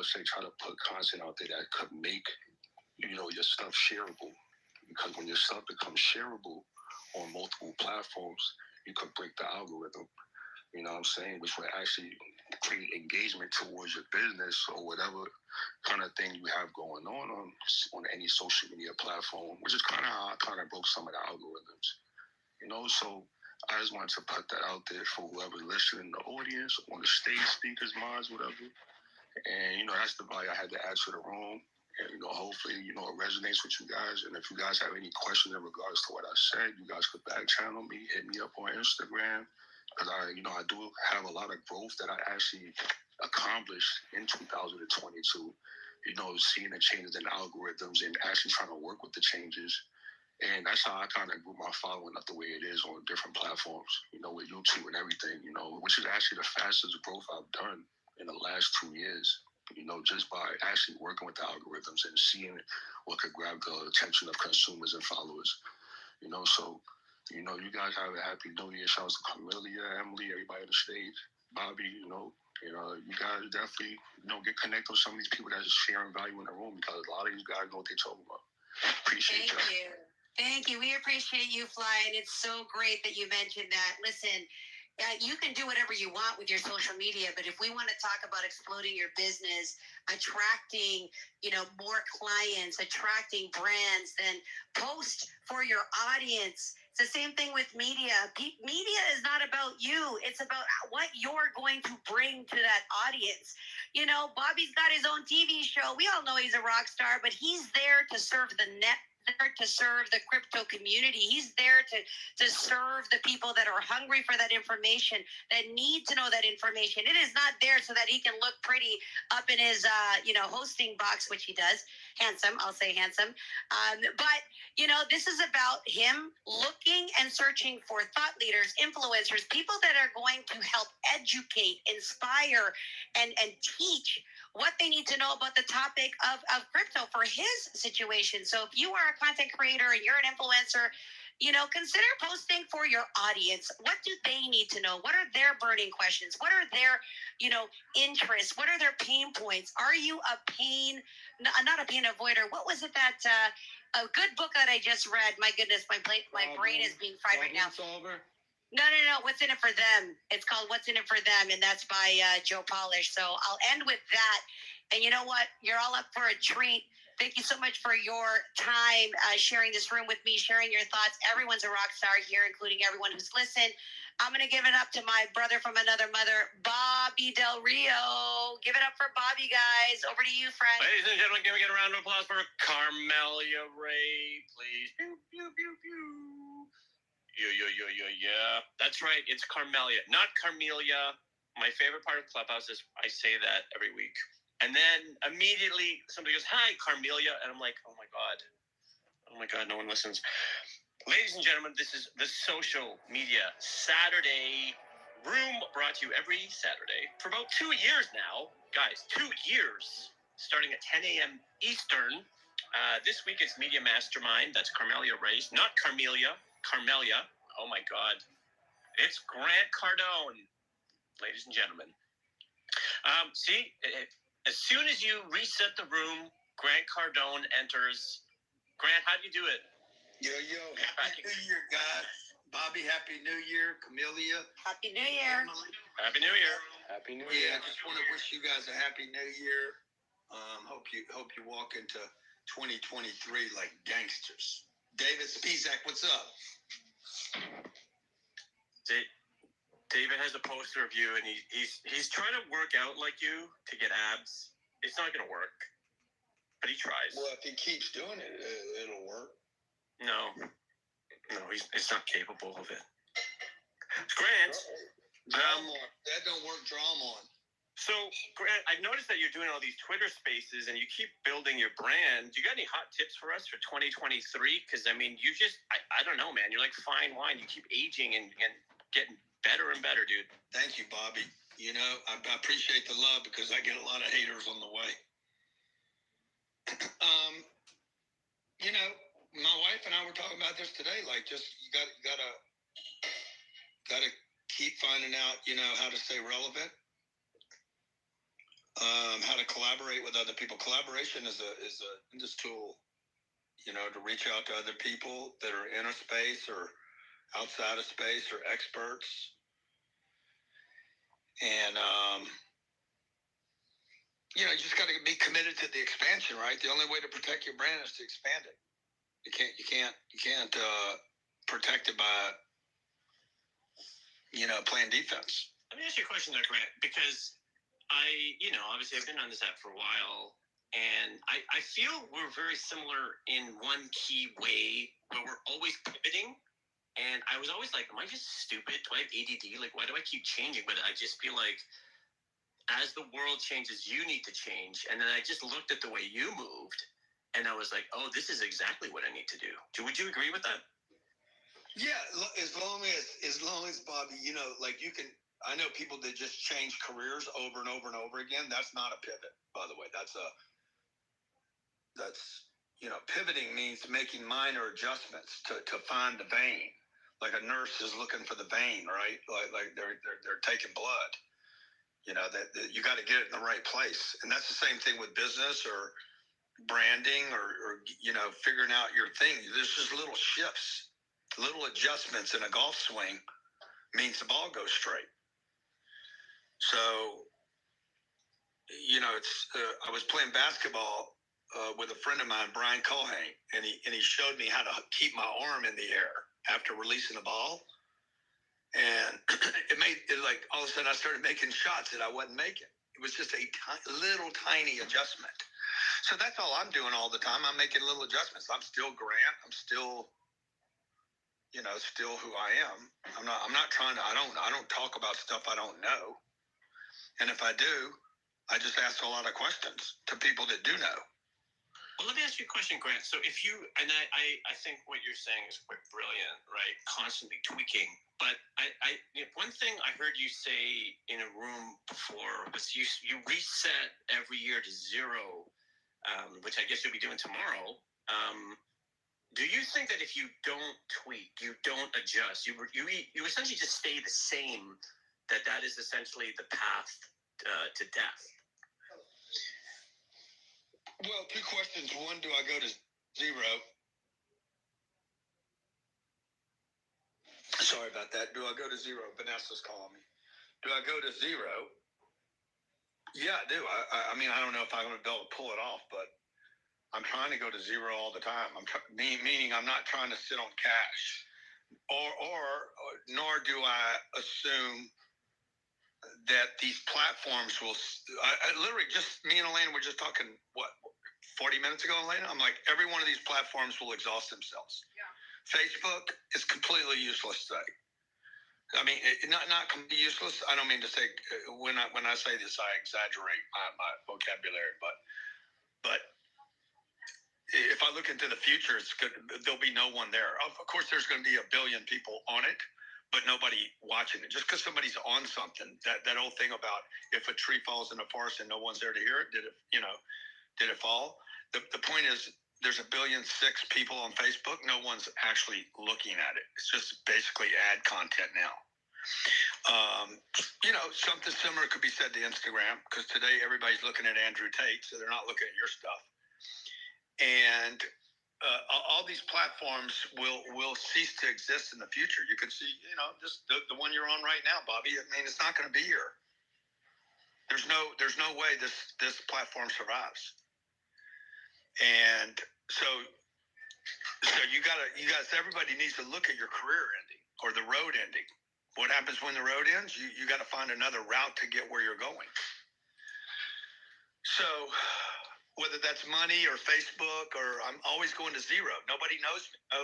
would say try to put content out there that could make, your stuff shareable. Because when your stuff becomes shareable on multiple platforms, you could break the algorithm. You know what I'm saying? Which would actually create engagement towards your business or whatever kind of thing you have going on any social media platform, which is kind of how I kind of broke some of the algorithms. So I just wanted to put that out there for whoever listening, the audience, on the stage, speakers, minds, whatever. And, that's the value I had to add to the room. And, hopefully, it resonates with you guys. And if you guys have any questions in regards to what I said, you guys could back channel me, hit me up on Instagram. Because I do have a lot of growth that I actually accomplished in 2022. Seeing the changes in algorithms and actually trying to work with the changes. And that's how I kind of grew my following up the way it is on different platforms, with YouTube and everything, which is actually the fastest growth I've done in the last 2 years, just by actually working with the algorithms and seeing what could grab the attention of consumers and followers, So, you guys have a happy New Year. Shout out to Camelia, Emily, everybody on the stage, Bobby, you guys definitely, get connected with some of these people that are sharing value in the room because a lot of these guys know what they're talking about. Appreciate you. Thank you. Thank you. We appreciate you, Fly, and it's so great that you mentioned that. Listen, you can do whatever you want with your social media, but if we want to talk about exploding your business, attracting, more clients, attracting brands, then post for your audience. It's the same thing with media. Media is not about you. It's about what you're going to bring to that audience. Bobby's got his own TV show. We all know he's a rock star, but he's there to serve the to serve the crypto community. He's there to serve the people that are hungry for that information, that need to know that information. It is not there so that he can look pretty up in his, hosting box, which he does. Handsome, I'll say handsome. But, this is about him looking and searching for thought leaders, influencers, people that are going to help educate, inspire, and teach what they need to know about the topic of crypto for his situation. So if you are a content creator and you're an influencer, consider posting for your audience. What do they need to know? What are their burning questions? What are their, interests? What are their pain points? Are you not a pain avoider? What was it that, a good book that I just read? My goodness, my brain is being fried right now. Solver? No. What's in it for them? It's called What's in it for them, and that's by Joe Polish. So I'll end with that. And you know what? You're all up for a treat. Thank you so much for your time sharing this room with me, sharing your thoughts. Everyone's a rock star here, including everyone who's listened. I'm going to give it up to my brother from another mother, Bobby Del Rio. Give it up for Bobby, guys. Over to you, friend. Ladies and gentlemen, can we get a round of applause for Camelia Ray, please? Pew, pew, pew, pew. Yeah. That's right. It's Carmelia, not Carmelia. My favorite part of Clubhouse is I say that every week. And then immediately somebody goes, "Hi, Carmelia." And I'm like, oh my God, no one listens. Ladies and gentlemen, this is the Social Media Saturday Room, brought to you every Saturday for about 2 years now. Guys, 2 years, starting at 10 a.m. Eastern. This week it's Media Mastermind. That's Carmelia Ray, not Carmelia. Carmelia. Oh my God. It's Grant Cardone, ladies and gentlemen. See, as soon as you reset the room, Grant Cardone enters. Grant, how do you do it? Yo, happy New Year, guys. Bobby, happy New Year. Camelia. Happy New Year. Happy New Year. Happy New Year. Yeah, I just want to wish you guys a happy New Year. Hope you walk into 2023 like gangsters. David Spizak, what's up? David has a poster of you, and he's trying to work out like you to get abs. It's not going to work, but he tries. Well, if he keeps doing it, it'll work. No, he's not capable of it. Grant, that don't work. Draw him on. So, Grant, I've noticed that you're doing all these Twitter spaces and you keep building your brand. Do you got any hot tips for us for 2023? Because, I mean, I don't know, man. You're like fine wine. You keep aging and getting better and better, dude. Thank you, Bobby. I appreciate the love because I get a lot of haters on the way. My wife and I were talking about this today. Like, just you gotta keep finding out, how to stay relevant. how to collaborate with other people. Collaboration is a this tool, you know, to reach out to other people that are in a space or outside of space or experts. And you know, you just got to be committed to the expansion, right? The only way to protect your brand is to expand it. You can't protect it by, you know, playing defense. Let me ask you a question there, Grant, because obviously I've been on this app for a while, and I feel we're very similar in one key way where we're always pivoting. And I was always like, am I just stupid? Do I have ADD? Like, why do I keep changing? But I just feel like as the world changes, you need to change. And then I just looked at the way you moved, and I was like, oh, this is exactly what I need to do. Would you agree with that? Yeah, as long as Bobby, you know, like you can. I know people that just change careers over and over and over again. That's not a pivot, by the way. That's you know, pivoting means making minor adjustments to find the vein. Like a nurse is looking for the vein, right? Like they're taking blood. You know, that you got to get it in the right place, and that's the same thing with business or branding or you know, figuring out your thing. There's just little shifts, little adjustments in a golf swing means the ball goes straight. So, you know, it's I was playing basketball with a friend of mine, Brian Culhane, and he showed me how to keep my arm in the air after releasing the ball, and it made it like all of a sudden I started making shots that I wasn't making. It was just a little tiny adjustment. So that's all I'm doing all the time. I'm making little adjustments. I'm still Grant. I'm still, you know, still who I am. I'm not trying to. I don't talk about stuff I don't know. And if I do, I just ask a lot of questions to people that do know. Well, let me ask you a question, Grant. So if you, and I think what you're saying is quite brilliant, right? Constantly tweaking. But one thing I heard you say in a room before was you reset every year to zero, which I guess you'll be doing tomorrow. Do you think that if you don't tweak, you don't adjust, you essentially just stay the same, that is essentially the path to death? Well, two questions. One, do I go to zero? Sorry about that. Do I go to zero? Vanessa's calling me. Do I go to zero? Yeah, I do. I mean, I don't know if I'm going to be able to pull it off, but I'm trying to go to zero all the time. Meaning I'm not trying to sit on cash, nor do I assume that these platforms will. I literally just me and Elena were just talking 40 minutes ago, Elena. I'm like, every one of these platforms will exhaust themselves. Yeah. Facebook is completely useless today. I mean, not completely useless. I don't mean to say when I say this, I exaggerate my vocabulary, but if I look into the future, it's good. There'll be no one there. Of course, there's going to be a billion people on it, but nobody watching it. Just because somebody's on something, that old thing about if a tree falls in the forest and no one's there to hear it, did it fall? The point is, there's 1.6 billion people on Facebook. No one's actually looking at it. It's just basically ad content now. You know, something similar could be said to Instagram, because today everybody's looking at Andrew Tate, so they're not looking at your stuff. And all these platforms will cease to exist in the future. You could see, you know, just the one you're on right now, Bobby. I mean, it's not going to be here. There's no way this platform survives. And so everybody needs to look at your career ending or the road ending. What happens when the road ends? You got to find another route to get where you're going. So whether that's money or Facebook, or I'm always going to zero. Nobody knows me. I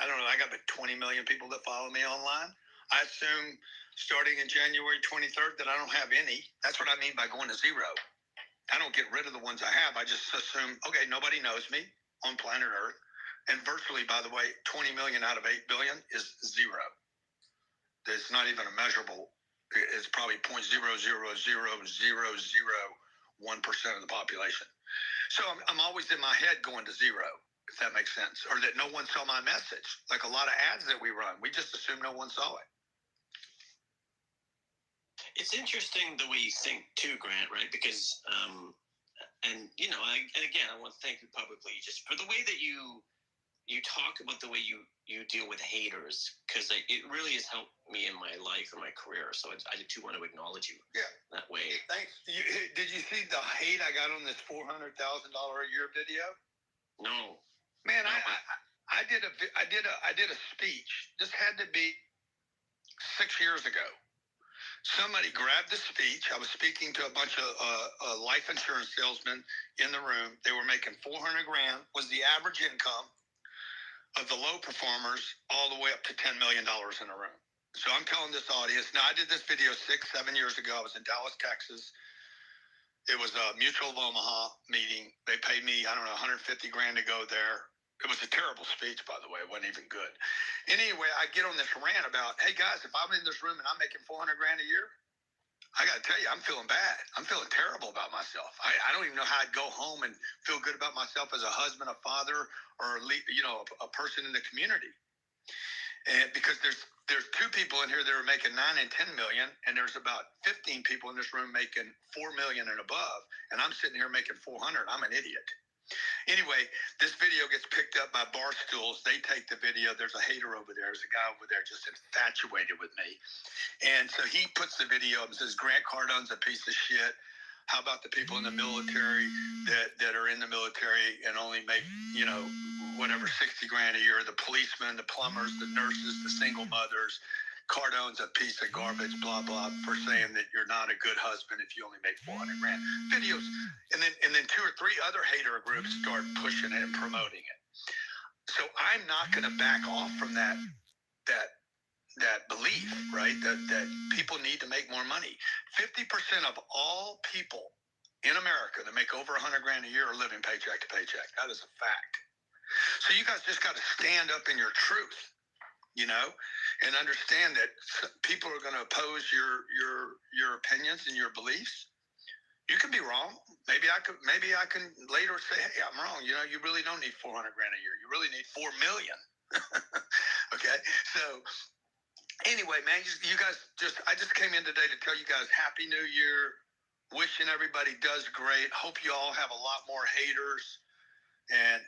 don't know. I got 20 million people that follow me online. I assume starting in January 23rd that I don't have any. That's what I mean by going to zero. I don't get rid of the ones I have. I just assume, okay, nobody knows me on planet Earth. And virtually, by the way, 20 million out of 8 billion is zero. It's not even a measurable. It's probably 0.0000001% of the population. So I'm always in my head going to zero, if that makes sense. Or that no one saw my message. Like a lot of ads that we run, we just assume no one saw it. It's interesting the way you think too, Grant, right? Because, and you know, and again, I want to thank you publicly just for the way that you talk about the way you deal with haters, because it really has helped me in my life and my career. So I too want to acknowledge you. Yeah. That way. Thanks. Did you see the hate I got on this $400,000 a year video? No. Man, I did a speech. This had to be 6 years ago. Somebody grabbed the speech. I was speaking to a bunch of life insurance salesmen in the room. They were making $400,000 was the average income of the low performers, all the way up to $10 million in a room. So I'm telling this audience. Now, I did this video 6-7 years ago. I was in Dallas, Texas. It was a Mutual of Omaha meeting. They paid me, I don't know, $150,000 to go there. It was a terrible speech, by the way. It wasn't even good. Anyway, I get on this rant about, hey guys, if I'm in this room and I'm making $400,000 a year, I got to tell you, I'm feeling bad. I'm feeling terrible about myself. I don't even know how I'd go home and feel good about myself as a husband, a father, or a person in the community. And because there's 2 people in here that are making 9 and 10 million, and there's about 15 people in this room making 4 million and above, and I'm sitting here making 400. I'm an idiot. Anyway, this video gets picked up by Barstools. They take the video. There's a hater over there. There's a guy over there just infatuated with me. And so he puts the video up and says, Grant Cardone's a piece of shit. How about the people in the military that are in the military and only make, whatever, $60,000 a year? The policemen, the plumbers, the nurses, the single mothers. Cardone's a piece of garbage, blah, blah, for saying that you're not a good husband if you only make $400,000. Videos. And then 2 or 3 other hater groups start pushing it and promoting it. So I'm not going to back off from that belief, right? That people need to make more money. 50% of all people in America that make over $100,000 a year are living paycheck to paycheck. That is a fact. So you guys just got to stand up in your truth, and understand that people are going to oppose your opinions and your beliefs. You can be wrong. Maybe I can later say, hey, I'm wrong. You really don't need $400,000 a year. You really need 4 million. Okay. So anyway, man, I just came in today to tell you guys Happy New Year. Wishing everybody does great. Hope you all have a lot more haters, and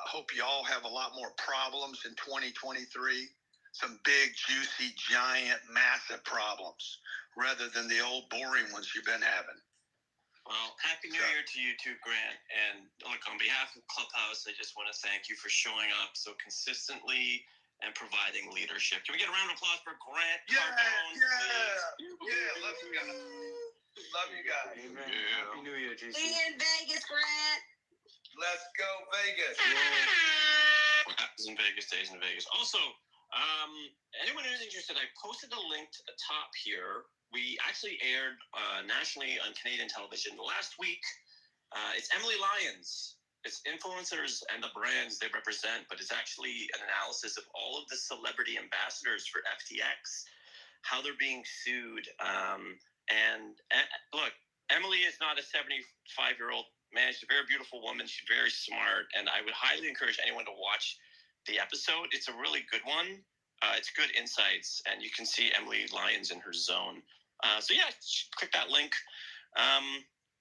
hope you all have a lot more problems in 2023. Some big, juicy, giant, massive problems, rather than the old boring ones you've been having. Well, Happy New Year to you too, Grant. And look, on behalf of Clubhouse, I just want to thank you for showing up so consistently and providing leadership. Can we get a round of applause for Grant Cardone, please? Yeah, love you guys. Love you guys. Amen. Yeah. Happy New Year, JC. See you in Vegas, Grant. Let's go Vegas. What happens in Vegas stays in Vegas. Also, anyone who's interested, I posted a link to the top here. We actually aired nationally on Canadian television last week. It's Emily Lyons. It's influencers and the brands they represent, but it's actually an analysis of all of the celebrity ambassadors for FTX, how they're being sued. And look, Emily is not a 75-year-old man. She's a very beautiful woman. She's very smart. And I would highly encourage anyone to watch the episode. It's a really good one. It's good insights, and you can see Emily Lyons in her zone. So yeah, click that link.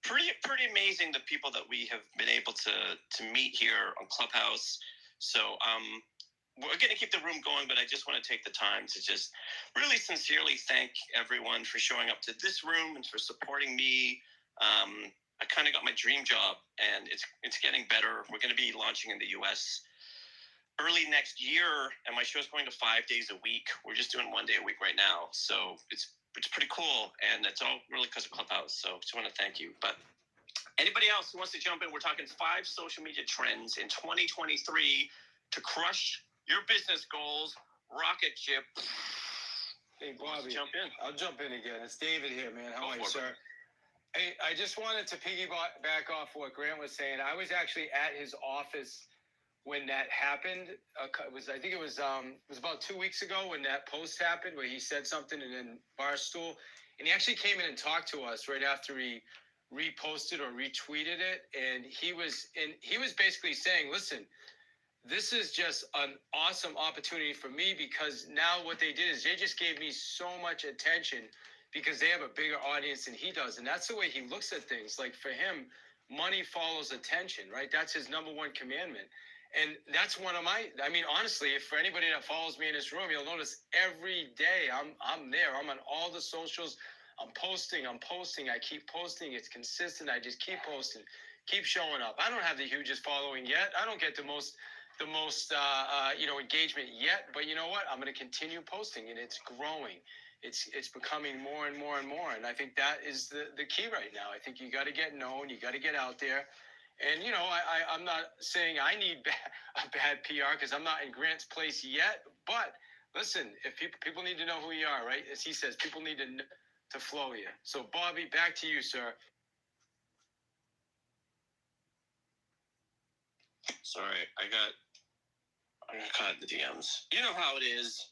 Pretty amazing the people that we have been able to meet here on Clubhouse. So we're going to keep the room going, but I just want to take the time to just really sincerely thank everyone for showing up to this room and for supporting me. I kind of got my dream job, and it's getting better. We're going to be launching in the US early next year, and my show's going to 5 days a week. We're just doing 1 day a week right now, so it's pretty cool, and it's all really because of Clubhouse. So just want to thank you. But anybody else who wants to jump in, we're talking 5 social media trends in 2023 to crush your business goals. Rocket ship. Hey, Bobby. Jump in. I'll jump in again. It's David here, man. How are you, Go for sir? Hey, I just wanted to piggyback off what Grant was saying. I was actually at his office when that happened. I think it was about 2 weeks ago when that post happened where he said something, and then Barstool, and he actually came in and talked to us right after he reposted or retweeted it, and he was basically saying, listen, this is just an awesome opportunity for me, because now what they did is they just gave me so much attention because they have a bigger audience than he does. And that's the way he looks at things. Like for him, money follows attention, right? That's his number one commandment. And that's one of my, I mean, honestly, if for anybody that follows me in this room, you'll notice every day I'm there. I'm on all the socials. I'm posting. I keep posting. It's consistent. I just keep posting, keep showing up. I don't have the hugest following yet. I don't get the most engagement yet, but you know what? I'm going to continue posting, and it's growing. It's becoming more and more and more. And I think that is the key right now. I think you got to get known. You got to get out there. And, I'm not saying I need a bad PR because I'm not in Grant's place yet. But listen, if people need to know who you are, right? As he says, people need to flow you. So, Bobby, back to you, sir. Sorry, I got caught in the DMs. You know how it is.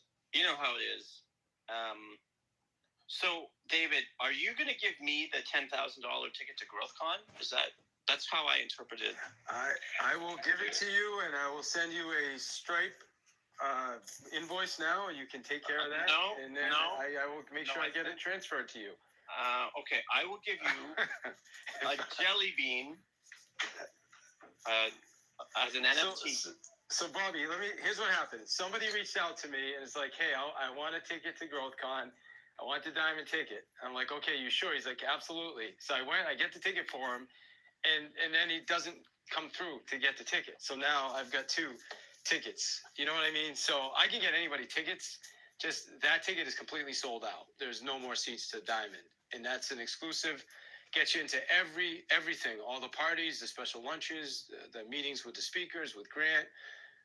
So, David, are you going to give me the $10,000 ticket to GrowthCon? That's how I interpreted. I will give it to you, and I will send you a Stripe invoice now, and you can take care of that. I will make sure I get it transferred to you. Okay, I will give you a jelly bean as an NFT. So Bobby, here's what happened. Somebody reached out to me and it's like, hey, I want a ticket to GrowthCon. I want the diamond ticket. I'm like, okay, you sure? He's like, absolutely. So I went, I get the ticket for him, and then he doesn't come through to get the ticket. So now I've got 2 tickets. You know what I mean? So I can get anybody tickets. Just that ticket is completely sold out. There's no more seats to diamond. And that's an exclusive. Gets you into everything, all the parties, the special lunches, the meetings with the speakers, with Grant.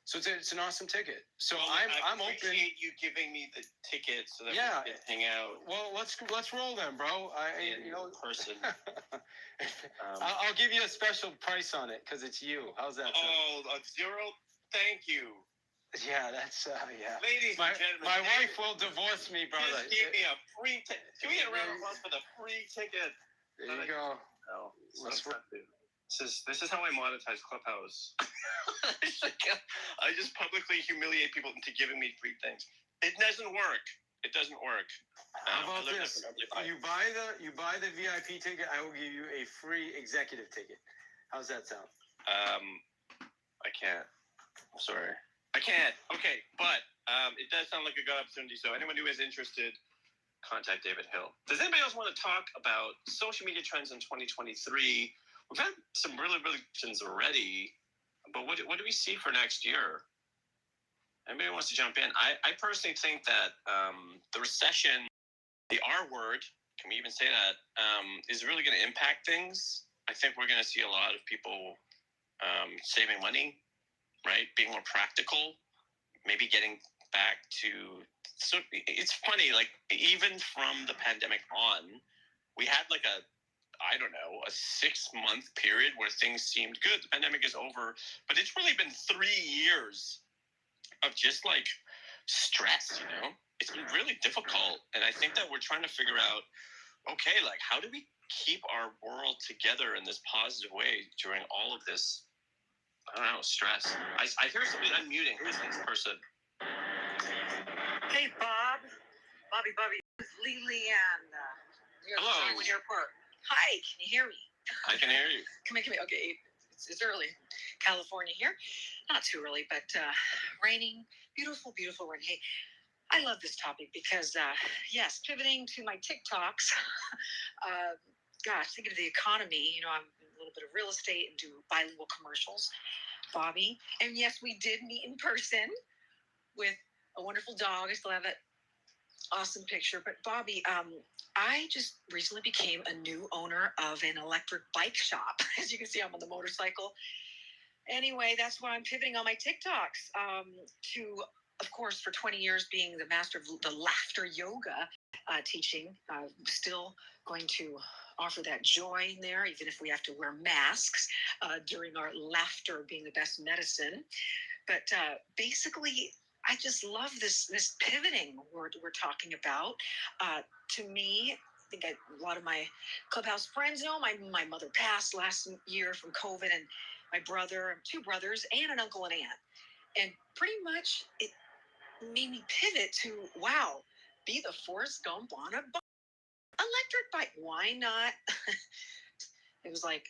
So it's an awesome ticket. So well, I'm open. I appreciate you giving me the ticket so that we can hang out. Well, let's roll then, bro. In person. I'll give you a special price on it because it's you. How's that? Oh, a zero. Thank you. Yeah, that's yeah. Ladies and gentlemen, my wife will divorce me, brother. Just gave me a free ticket. Can we get a round of applause for the free ticket? There you go. No, this is how I monetize Clubhouse. I just publicly humiliate people into giving me free things. It doesn't work. How about this? You buy the VIP ticket, I will give you a free executive ticket. How's that sound? I can't. I'm sorry. I can't. Okay, but it does sound like a good opportunity. So anyone who is interested, contact David Hill. Does anybody else want to talk about social media trends in 2023? We've had some really questions already, but what do we see for next year? Anybody wants to jump in? I personally think that the recession, the R word, can we even say that, is really going to impact things. I think we're going to see a lot of people saving money, right? Being more practical, maybe getting back to. So it's funny, like even from the pandemic on, we had like a 6-month period where things seemed good. The pandemic is over, but it's really been 3 years of just like stress, It's been really difficult. And I think that we're trying to figure out, okay, like how do we keep our world together in this positive way during all of this, stress? I hear somebody unmuting. Who's this person? Hey, Bobby, it's Leanne. Hello. Airport. Hi, can you hear me? I can hear you. Come here. Okay, it's early. California here. Not too early, but raining. Beautiful rain. Hey, I love this topic because, yes, pivoting to my TikToks. Thinking of the economy, I'm in a little bit of real estate and do bilingual commercials. Bobby, and yes, we did meet in person with a wonderful dog. I still have that awesome picture. But Bobby, I just recently became a new owner of an electric bike shop. As you can see, I'm on the motorcycle. Anyway, that's why I'm pivoting on my TikToks to, of course, for 20 years being the master of the laughter yoga teaching. I'm still going to offer that joy in there, even if we have to wear masks during our laughter being the best medicine. But basically, I just love this pivoting we're talking about. To me, I think a lot of my Clubhouse friends know my mother passed last year from COVID, and my brother, 2 brothers, and an uncle and aunt. And pretty much it made me pivot to, wow, be the Forrest Gump on a bike. electric bike, why not? It was like,